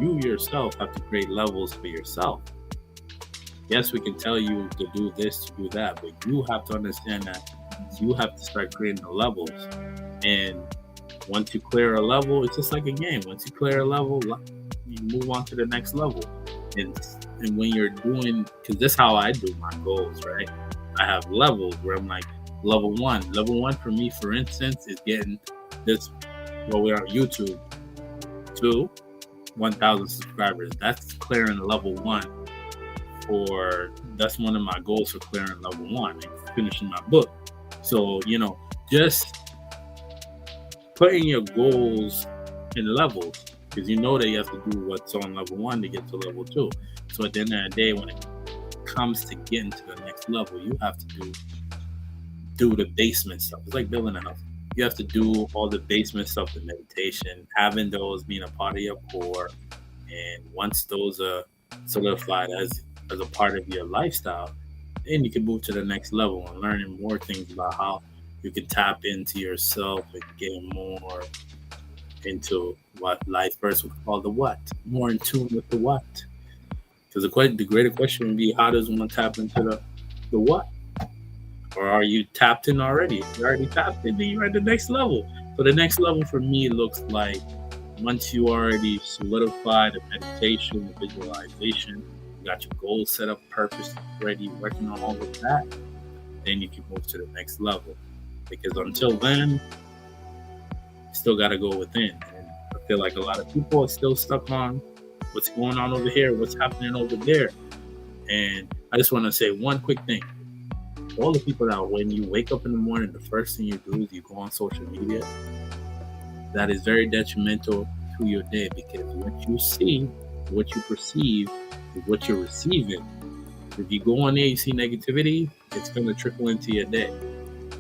yourself have to create levels for yourself. Yes, we can tell you to do this, to do that, but you have to understand that you have to start creating the levels. And once you clear a level, it's just like a game. Once you clear a level, you move on to the next level. And when you're doing, because that's how I do my goals, right? I have levels where I'm like, level one for me, for instance, is getting this, we're on YouTube, to 1,000 subscribers. That's clearing level one. That's one of my goals for clearing level one and finishing my book. So, just putting your goals in levels, because you know that you have to do what's on level one to get to level two. So at the end of the day, when it comes to getting to the next level, you have to do the basement stuff. It's like building a house. You have to do all the basement stuff, the meditation, having those being a part of your core. And once those are solidified as a part of your lifestyle, then you can move to the next level and learning more things about how you can tap into yourself and get more into what life first would call the what, more in tune with the what. Because the greater question would be, how does one tap into the what? Or are you tapped in already? If you're already tapped in, then you're at the next level. So the next level for me looks like, once you already solidify the meditation, the visualization, you got your goals set up, purpose ready, working on all of that, then you can move to the next level. Because until then, you still got to go within. And I feel like a lot of people are still stuck on what's going on over here, what's happening over there. And I just want to say one quick thing. All the people that when you wake up in the morning, the first thing you do is you go on social media. That is very detrimental to your day, because what you see, what you perceive, is what you're receiving. If you go on there, you see negativity, it's going to trickle into your day.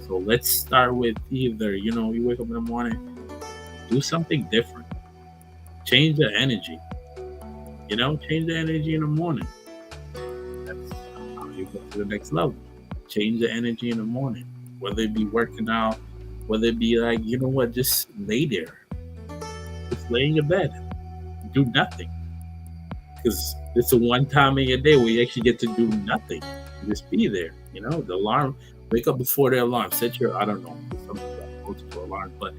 So let's start with either, you wake up in the morning, do something different. Change the energy. Change the energy in the morning. That's how you go to the next level. Change the energy in the morning, whether it be working out, whether it be like, just lay there. Just lay in your bed. Do nothing. Because it's the one time in your day where you actually get to do nothing. Just be there. The alarm, wake up before the alarm. Set your, I don't know, something like multiple alarms, but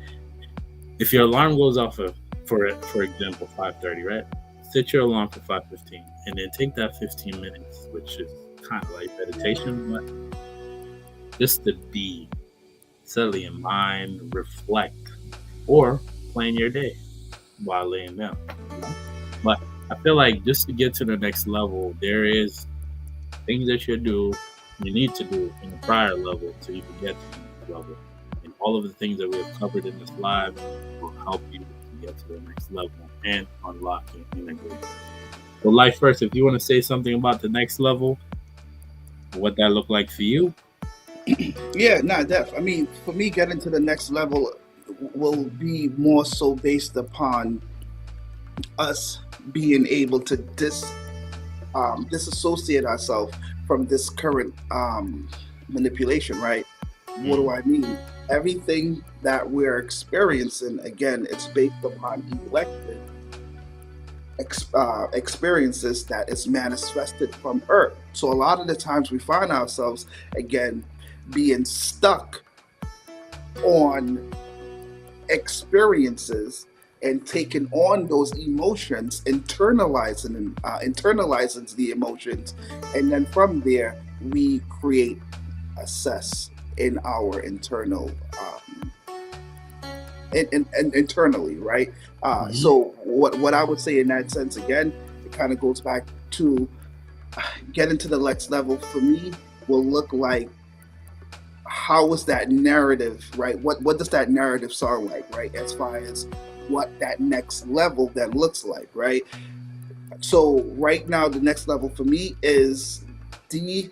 if your alarm goes off for example, 5:30, right? Set your alarm for 5:15, and then take that 15 minutes, which is kind of like meditation, but just to be, settle your mind, reflect, or plan your day while laying down. But I feel like just to get to the next level, there is things that you need to do in the prior level so you can get to the next level. And all of the things that we have covered in this live will help you to get to the next level. and unlocking in a good. So, life first, if you want to say something about the next level, what that look like for you. Yeah, nah, def. I mean, for me, getting to the next level will be more so based upon us being able to disassociate ourselves from this current manipulation, right? What do Mm. I mean? Everything that we're experiencing, again, it's based upon elected experiences that is manifested from Earth. So a lot of the times we find ourselves, again, being stuck on experiences and taking on those emotions, internalizing the emotions, and then from there we create a cess in our internal and internally, right? Mhm. So what I would say in that sense, again, it kind of goes back to getting to the next level for me will look like, how is that narrative, right? What does that narrative sound like, right? As far as what that next level then looks like, right? So right now, the next level for me is de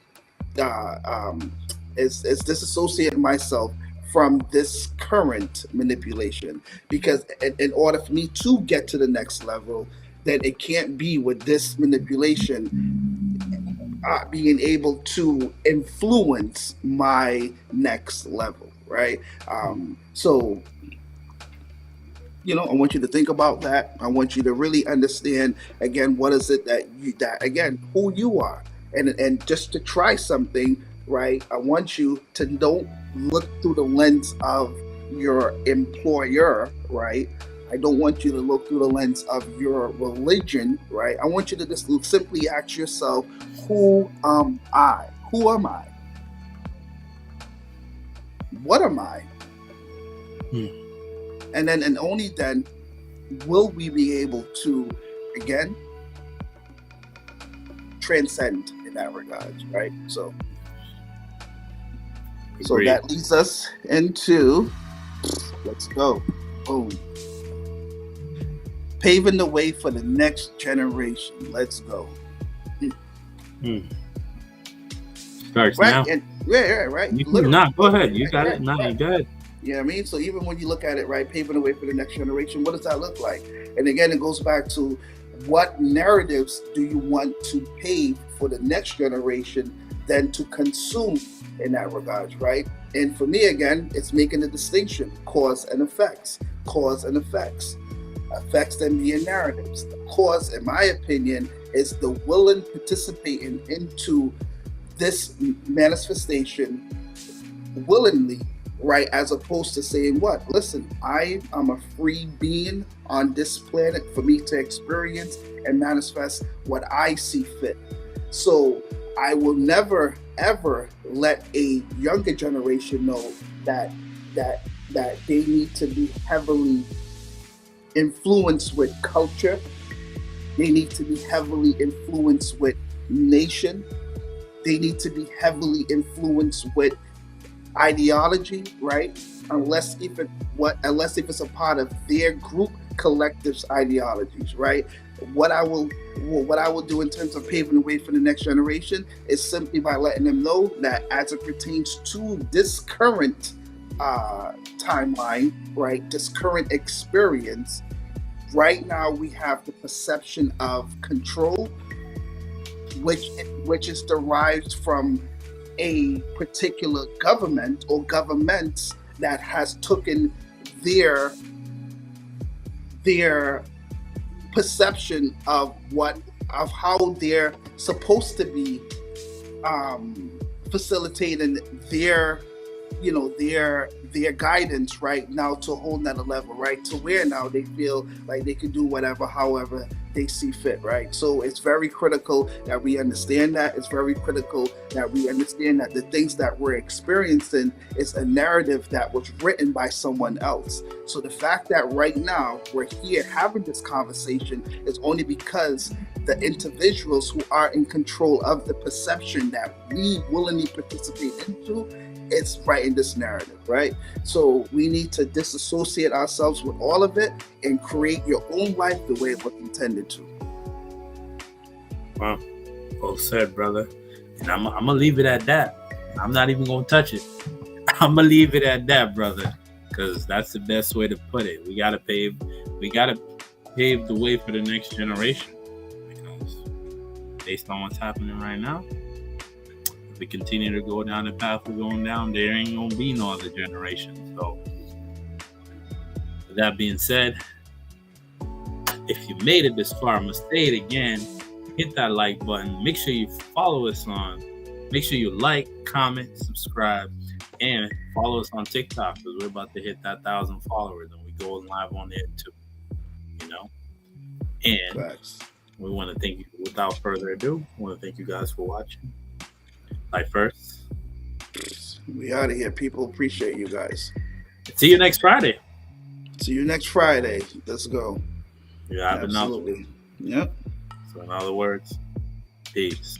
uh, um, is disassociating myself from this current manipulation, because in order for me to get to the next level, then it can't be with this manipulation being able to influence my next level, right? So I want you to think about that. I want you to really understand, again, what is it that again, who you are, and just to try something, right? I want you to don't look through the lens of your employer, right? I don't want you to look through the lens of your religion, right? I want you to just simply ask yourself, who am I? Who am I? What am I? Mm. And then, and only then, will we be able to, again, transcend in that regards, right? So Agreed. that leads us into, let's go, boom, paving the way for the next generation. Let's go. Mm. Starts Right, now. and yeah, right, You can literally, nah, go ahead. You right, got it. right, Nah, you right. got it. You know what I mean? So even when you look at it, right, paving the way for the next generation, what does that look like? And again, it goes back to, what narratives do you want to pave for the next generation then to consume in that regards, right? And for me, again, it's making the distinction, cause and effects. Cause and effects. Effects then being narratives. The cause, in my opinion, is the willing participating into this manifestation willingly, right? As opposed to saying, what? Listen, I am a free being on this planet for me to experience and manifest what I see fit. So I will never ever let a younger generation know that that they need to be heavily influenced with culture. They need to be heavily influenced with nation. They need to be heavily influenced with ideology, right? Unless if it's a part of their group collective's ideologies, right? What I will what I will do in terms of paving the way for the next generation is simply by letting them know that as it pertains to this current timeline, right? This current experience, right now we have the perception of control, which is derived from a particular government or governments that has taken their their perception of how they're supposed to be facilitating their their guidance right now to a whole nother level, right? To where now they feel like they can do whatever, however they see fit, right? So it's very critical that we understand that. It's very critical that we understand that the things that we're experiencing is a narrative that was written by someone else. So the fact that right now we're here having this conversation is only because the individuals who are in control of the perception that we willingly participate into is writing this narrative, right? So we need to disassociate ourselves with all of it and create your own life the way it was intended to. Wow. Well said, brother. And I'm gonna leave it at that. I'm not even gonna touch it. I'm gonna leave it at that, brother, because that's the best way to put it. We gotta pave the way for the next generation. Because based on what's happening right now, if we continue to go down the path we're going down, there ain't gonna be no other generation. So, with that being said, if you made it this far, I'm gonna say it again. Hit that like button. Make sure you follow us on. Make sure you like, comment, subscribe, and follow us on TikTok because we're about to hit that 1,000 followers, and we go live on there too. You know, and Facts. we want to thank you. Without further ado, we want to thank you guys for watching. Like first, We out of here, people. Appreciate you guys. see you next Friday. See you next Friday. Let's go. You have enough. Absolutely. Yep. So, in other words, peace.